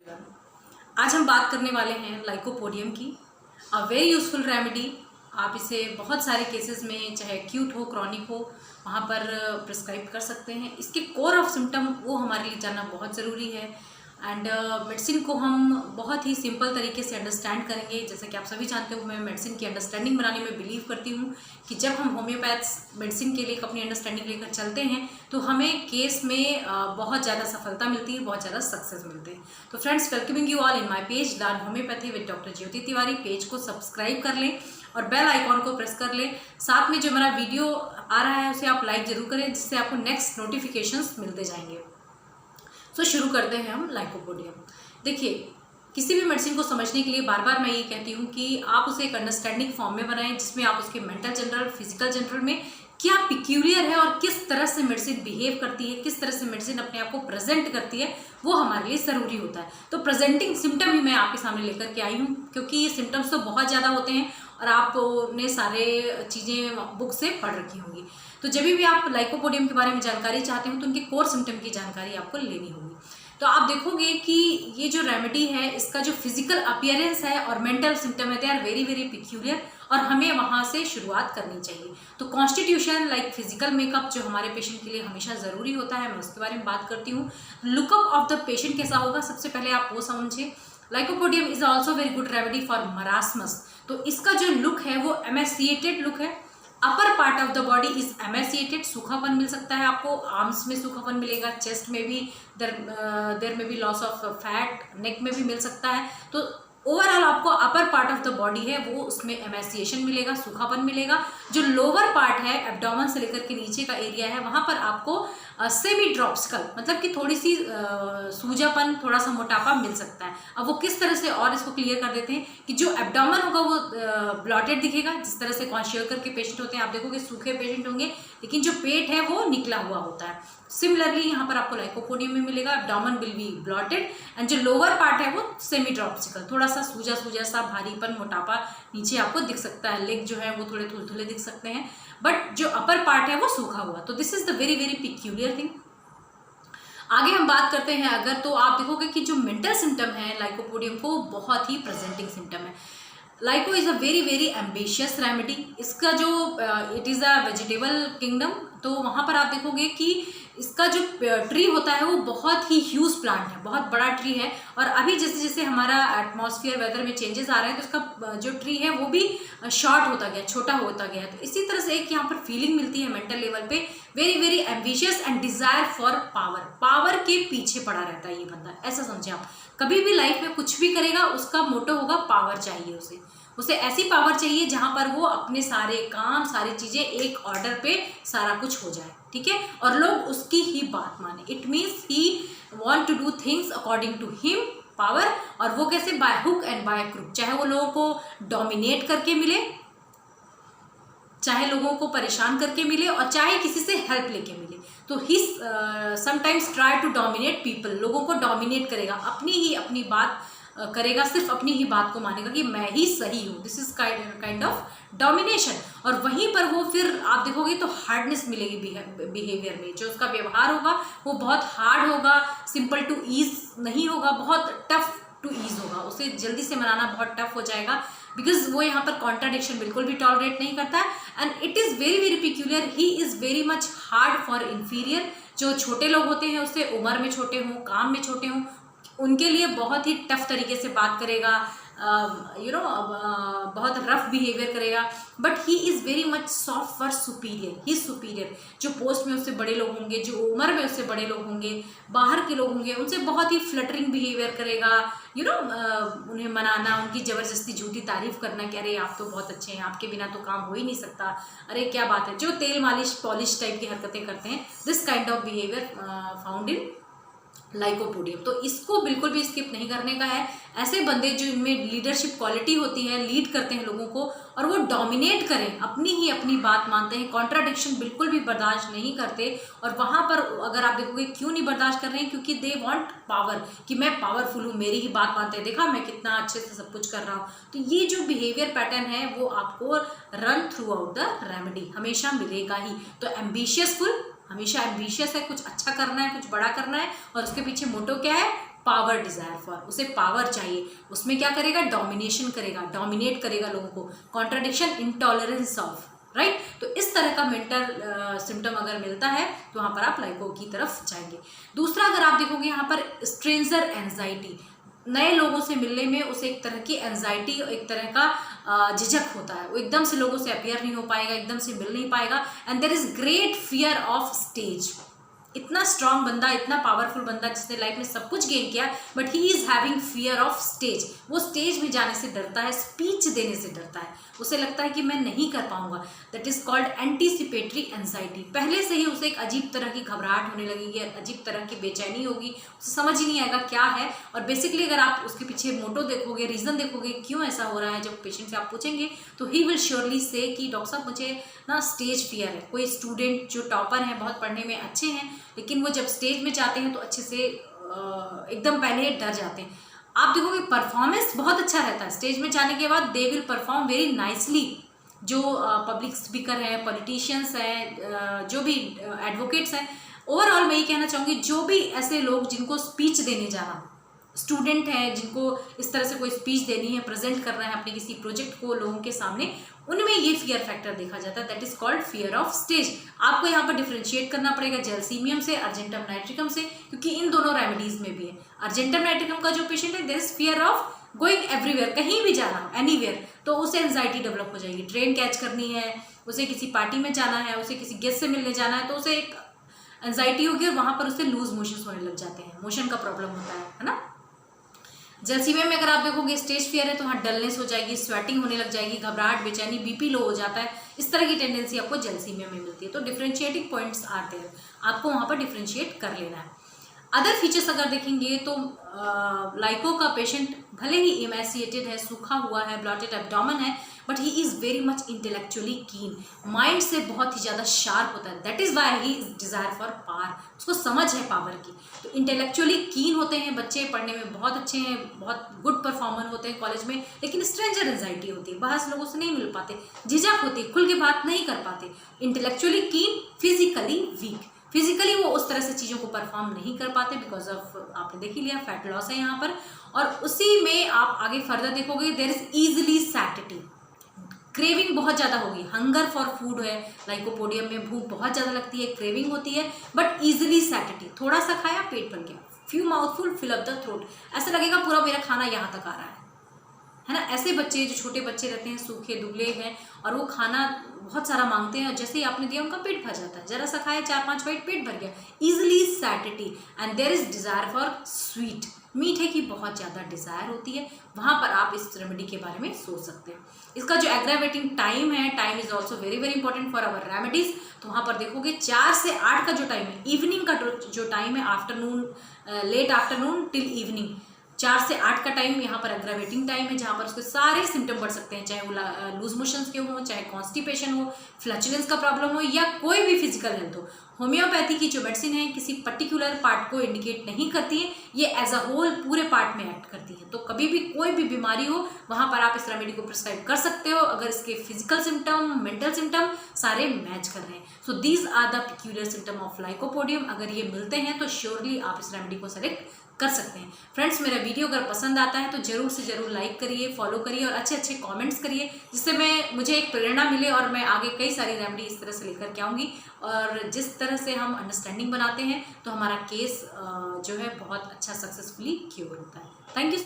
आज हम बात करने वाले हैं लाइकोपोडियम की। A very useful remedy. आप इसे बहुत सारे केसेस में, चाहे एक्यूट हो क्रॉनिक हो, वहाँ पर प्रिस्क्राइब कर सकते हैं। इसके कोर ऑफ सिम्टम वो हमारे लिए जानना बहुत ज़रूरी है। एंड मेडिसिन को हम बहुत ही सिंपल तरीके से अंडरस्टैंड करेंगे। जैसे कि आप सभी जानते हो, मैं मेडिसिन की अंडरस्टैंडिंग बनाने में बिलीव करती हूँ कि जब हम होम्योपैथ्स मेडिसिन के लिए अपनी अंडरस्टैंडिंग लेकर चलते हैं तो हमें केस में बहुत ज़्यादा सफलता मिलती है, बहुत ज़्यादा सक्सेस मिलते हैं। तो friends, welcoming you all in my page learn homeopathy with doctor Jyoti Tiwari. Page को सब्सक्राइब कर लें और बेल आइकॉन को प्रेस कर लें। साथ में जो मेरा वीडियो आ रहा है उसे आप लाइक जरूर करें, जिससे आपको नेक्स्ट नोटिफिकेशंस मिलते जाएंगे। तो शुरू करते हैं हम लाइकोपोडियम। देखिए, किसी भी मेडिसिन को समझने के लिए बार बार मैं ये कहती हूँ कि आप उसे एक अंडरस्टैंडिंग फॉर्म में बनाएं, जिसमें आप उसके मेंटल जनरल, फिजिकल जनरल में क्या पिक्यूलियर है और किस तरह से मेडिसिन बिहेव करती है, किस तरह से मेडिसिन अपने आप को प्रेजेंट करती है, वो हमारे लिए ज़रूरी होता है। तो प्रेजेंटिंग सिम्टम ही मैं आपके सामने लेकर के आई हूँ, क्योंकि ये सिम्टम्स तो बहुत ज़्यादा होते हैं और आपने सारे चीज़ें बुक से पढ़ रखी होंगी। तो जब भी आप लाइकोपोडियम के बारे में जानकारी चाहते हो तो उनके कोर सिम्टम की जानकारी आपको लेनी होगी। तो आप देखोगे कि ये जो रेमेडी है, इसका जो फिजिकल अपीयरेंस है और मेंटल सिम्टम है, they are very very peculiar, और हमें वहाँ से शुरुआत करनी चाहिए। तो कॉन्स्टिट्यूशन लाइक फिजिकल मेकअप जो हमारे पेशेंट के लिए हमेशा ज़रूरी होता है, मैं उसके बारे में बात करती हूँ। लुकअप ऑफ द पेशेंट कैसा होगा, सबसे पहले आप वो समझिए। Lycopodium is also very good remedy for marasmus. तो इसका जो लुक है वो एमेसिएटेड लुक है। Upper part of the body is emaciated, सूखापन मिल सकता है आपको, आर्म्स में सूखापन मिलेगा, चेस्ट में भी देर में भी लॉस ऑफ फैट, नेक में भी मिल सकता है। तो ओवरऑल आपको अपर पार्ट ऑफ द बॉडी है वो उसमें एमेसिएशन मिलेगा, सूखापन मिलेगा। जो लोअर पार्ट है, एब्डोमेन से लेकर के नीचे का एरिया है, वहाँ पर आपको सेमी ड्रॉप्सिकल, मतलब कि थोड़ी सी सूजापन, थोड़ा सा मोटापा मिल सकता है। अब वो किस तरह से, और इसको क्लियर कर देते हैं कि जो एब्डोमेन होगा वो ब्लॉटेड दिखेगा, जिस तरह से क्वाशियोकर के पेशेंट होते हैं, आप देखोगे सूखे पेशेंट होंगे, लेकिन जो पेट है वो निकला हुआ होता है। सिमिलरली यहाँ पर आपको लाइकोपोडियम में मिलेगा, abdomen will be blotted and जो लोअर पार्ट है वो सेमी ड्रॉप्सिकल, थोड़ा सा सूजा सूजा सा, भारीपन, मोटापा नीचे आपको दिख सकता है। लेग जो है वो थोड़े थुलथुले दिख सकते हैं, बट जो अपर पार्ट है वो सूखा हुआ। तो this is the very very peculiar thing. आगे हम बात करते हैं अगर, तो आप देखोगे कि जो मेंटल सिम्टम है लाइकोपोडियम को, बहुत ही प्रेजेंटिंग सिम्टम है। Lyco is a very very ambitious remedy. इसका जो it is a vegetable kingdom, तो वहाँ पर आप देखोगे कि इसका जो ट्री होता है वो बहुत ही ह्यूज प्लांट है, बहुत बड़ा ट्री है। और अभी जैसे जैसे हमारा एटमॉस्फेयर, वेदर में चेंजेस आ रहे हैं, तो इसका जो ट्री है वो भी शॉर्ट होता गया, छोटा होता गया। तो इसी तरह से एक यहाँ पर फीलिंग मिलती है मेंटल लेवल पे, very very ambitious and desire for power. Power के पीछे पड़ा रहता है ये बंदा, ऐसा समझे आप। कभी भी लाइफ में कुछ भी करेगा, उसका मोटो होगा पावर चाहिए उसे ऐसी पावर चाहिए जहां पर वो अपने सारे काम, सारी चीजें एक ऑर्डर पे सारा कुछ हो जाए, ठीक है, और लोग उसकी ही बात माने। It means he want to do things according to him, power. और वो कैसे, by hook and by crook, चाहे वो लोगों को डोमिनेट करके मिले, चाहे लोगों को परेशान करके मिले, और चाहे किसी से हेल्प लेके मिले। तो he sometimes try to dominate people, लोगों को डोमिनेट करेगा, अपनी बात करेगा, सिर्फ अपनी ही बात को मानेगा कि मैं ही सही हूँ। This is kind of domination. और वहीं पर वो फिर आप देखोगे तो हार्डनेस मिलेगी बिहेवियर में, जो उसका व्यवहार होगा वो बहुत हार्ड होगा, सिंपल टू ईज नहीं होगा, बहुत टफ टू ईज होगा। उसे जल्दी से मनाना बहुत टफ हो जाएगा, बिकॉज वो यहाँ पर कॉन्ट्राडिक्शन बिल्कुल भी टॉलरेट नहीं करता है। And it is very very peculiar, he is very much hard for inferior. जो छोटे लोग होते हैं उससे, उम्र में छोटे हों, काम में छोटे हों, उनके लिए बहुत ही टफ तरीके से बात करेगा, बहुत रफ बिहेवियर करेगा। But he is very much soft for superior, he superior. जो पोस्ट में उससे बड़े लोग होंगे, जो उम्र में उससे बड़े लोग होंगे, बाहर के लोग होंगे, उनसे बहुत ही फ्लटरिंग बिहेवियर करेगा, उन्हें मनाना, उनकी ज़बरदस्ती झूठी तारीफ करना कि अरे आप तो बहुत अच्छे हैं, आपके बिना तो काम हो ही नहीं सकता, अरे क्या बात है, जो तेल मालिश पॉलिश टाइप की हरकतें करते हैं। This kind of behaviour found in lycopodium. तो इसको बिल्कुल भी स्किप नहीं करने का है। ऐसे बंदे जो इनमें लीडरशिप क्वालिटी होती है, लीड करते हैं लोगों को, और वो डोमिनेट करें, अपनी बात मानते हैं, कॉन्ट्राडिक्शन बिल्कुल भी बर्दाश्त नहीं करते। और वहाँ पर अगर आप देखोगे क्यों नहीं बर्दाश्त कर रहे हैं, क्योंकि दे वांट पावर, कि मैं पावरफुल हूँ, मेरी ही बात मानते हैं, देखा मैं कितना अच्छे से सब कुछ कर रहा हूँ। तो ये जो बिहेवियर पैटर्न है वो आपको run through out the remedy हमेशा मिलेगा ही। तो एम्बिशियसफुल, हमेशा एम्बिशियस है, कुछ अच्छा करना है, कुछ बड़ा करना है, और उसके पीछे मोटो क्या है, पावर डिजायर फॉर, उसे पावर चाहिए, उसमें क्या करेगा, डोमिनेशन करेगा, डोमिनेट करेगा लोगों को, कॉन्ट्राडिक्शन, इंटॉलरेंस ऑफ, राइट। तो इस तरह का मेंटल सिम्टम अगर मिलता है तो वहाँ पर आप लाइको की तरफ जाएंगे। दूसरा अगर आप देखोगे यहाँ पर स्ट्रेंजर एंजाइटी, नए लोगों से मिलने में उसे एक तरह की एंजाइटी, एक तरह का झिझक होता है, वो एकदम से लोगों से अपियर नहीं हो पाएगा, एकदम से मिल नहीं पाएगा, and there is great fear of stage. इतना स्ट्रांग बंदा, इतना पावरफुल बंदा जिसने लाइफ में सब कुछ गेन किया, but he is having fear of stage, वो स्टेज में जाने से डरता है, स्पीच देने से डरता है, उसे लगता है कि मैं नहीं कर पाऊंगा। That is called anticipatory anxiety. पहले से ही उसे एक अजीब तरह की घबराहट होने लगेगी, अजीब तरह की बेचैनी होगी, उसे समझ ही नहीं आएगा क्या है। और बेसिकली अगर आप उसके पीछे मोटो देखोगे, रीजन देखोगे क्यों ऐसा हो रहा है, जब पेशेंट से आप पूछेंगे तो ही विल श्योरली से कि डॉक्टर साहब मुझे ना स्टेज फियर है। कोई स्टूडेंट जो टॉपर हैं, बहुत पढ़ने में अच्छे हैं, लेकिन वो जब स्टेज में जाते हैं तो अच्छे से एकदम पहले डर जाते हैं। आप देखोगे परफॉर्मेंस बहुत अच्छा रहता है, स्टेज में जाने के बाद they will perform very nicely. जो पब्लिक स्पीकर हैं, पॉलिटिशियंस हैं, जो भी एडवोकेट्स हैं, ओवरऑल मैं ये कहना चाहूँगी जो भी ऐसे लोग जिनको स्पीच देने जाना, स्टूडेंट हैं जिनको इस तरह से कोई स्पीच देनी है, प्रेजेंट करना है अपने किसी प्रोजेक्ट को लोगों के सामने, उनमें ये फियर फैक्टर देखा जाता है, that is called fear of stage. आपको यहाँ पर डिफ्रेंशिएट करना पड़ेगा जेलसीमियम से, अर्जेंटम नाइट्रिकम से, क्योंकि इन दोनों रेमेडीज में भी है। अर्जेंटम नाइट्रिकम का जो पेशेंट है, there is fear of going everywhere, कहीं भी जाना, एनीवेयर, तो उसे एंजाइटी डेवलप हो जाएगी। ट्रेन कैच करनी है, उसे किसी पार्टी में जाना है, उसे किसी गेस्ट से मिलने जाना है, तो उसे एक एंजाइटी होगी और वहाँ पर उसे लूज मोशन होने लग जाते हैं, मोशन का प्रॉब्लम होता है ना। जेलसीमिया में अगर आप देखोगे स्टेज फियर है तो वहाँ डलनेस हो जाएगी, स्वेटिंग होने लग जाएगी, घबराहट, बेचैनी, बीपी लो हो जाता है, इस तरह की टेंडेंसी आपको जेलसीमिया में मिलती है। तो डिफरेंशिएटिंग पॉइंट्स आते हैं, आपको वहाँ पर डिफरेंशिएट कर लेना है। अदर फीचर्स अगर देखेंगे तो लाइको का पेशेंट भले ही इमेसिएटेड है, सूखा हुआ है, ब्लॉटेड एब्डोमेन है, but he is very much intellectually कीन, माइंड से बहुत ही ज़्यादा शार्प होता है, that is why he is desire for power, उसको समझ है पावर की। तो इंटेलेक्चुअली कीन होते हैं बच्चे, पढ़ने में बहुत अच्छे हैं, बहुत गुड परफॉर्मर होते हैं कॉलेज में, लेकिन स्ट्रेंजर एंजाइटी होती है, बाहर लोगों से नहीं मिल पाते, झिझक होती है, खुल के बात नहीं कर पाते। इंटेलेक्चुअली कीन, फिजिकली वीक, फिजिकली वो उस तरह से चीज़ों को परफॉर्म नहीं कर पाते बिकॉज ऑफ, आपने देख ही लिया, फैट लॉस है यहाँ पर। और उसी में आप आगे फर्दर देखोगे, देयर इज ईजिली सैटिटी, क्रेविंग बहुत ज़्यादा होगी, हंगर फॉर फूड है, लाइकोपोडियम में भूख बहुत ज़्यादा लगती है, क्रेविंग होती है, बट ईजिली सैटिटी, थोड़ा सा खाया पेट भर गया, few mouthful fill up the throat, ऐसा लगेगा पूरा मेरा खाना यहाँ तक आ रहा है ना। ऐसे बच्चे जो छोटे बच्चे रहते हैं, सूखे दुबले हैं, और वो खाना बहुत सारा मांगते हैं, और जैसे ही आपने दिया उनका पेट भर जाता है, जरा सा खाया 4-5 बाइट पेट भर गया, easily satiety. And there is desire for sweet, मीठे की बहुत ज़्यादा डिज़ायर होती है, वहाँ पर आप इस रेमेडी के बारे में सोच सकते हैं। इसका जो एग्रावेटिंग टाइम है, time is also very very important for our remedies. तो वहाँ पर देखोगे 4 से 8 का जो टाइम है, इवनिंग का जो टाइम है, afternoon, late afternoon till evening, 4 से 8 का टाइम यहाँ पर एग्रावेटिंग टाइम है, जहाँ पर उसके सारे सिम्टम बढ़ सकते हैं, चाहे वो लूज मोशंस के हों, चाहे कॉन्स्टिपेशन हो, फ्लैचुलेंस का प्रॉब्लम हो, या कोई भी फिजिकल हेल्थ हो। होम्योपैथी की जो मेडिसिन है किसी पर्टिकुलर पार्ट को इंडिकेट नहीं करती है, ये एज अ होल पूरे पार्ट में एक्ट करती है। तो कभी भी कोई भी बीमारी हो, वहाँ पर आप इस रेमेडी को प्रिस्क्राइब कर सकते हो, अगर इसके फिजिकल सिम्टम, मेंटल सिम्टम सारे मैच कर रहे हैं। So these are the peculiar symptom of lycopodium. अगर ये मिलते हैं तो श्योरली आप इस रेमेडी को सेलेक्ट कर सकते हैं। फ्रेंड्स, मेरा वीडियो अगर पसंद आता है तो जरूर से जरूर लाइक करिए, फॉलो करिए और अच्छे अच्छे कमेंट्स करिए, जिससे मुझे एक प्रेरणा मिले और मैं आगे कई सारी रेमेडी इस तरह से लेकर के आऊँगी। और जिस तरह से हम अंडरस्टैंडिंग बनाते हैं तो हमारा केस जो है बहुत अच्छा सक्सेसफुली क्योर होता है। Thank you.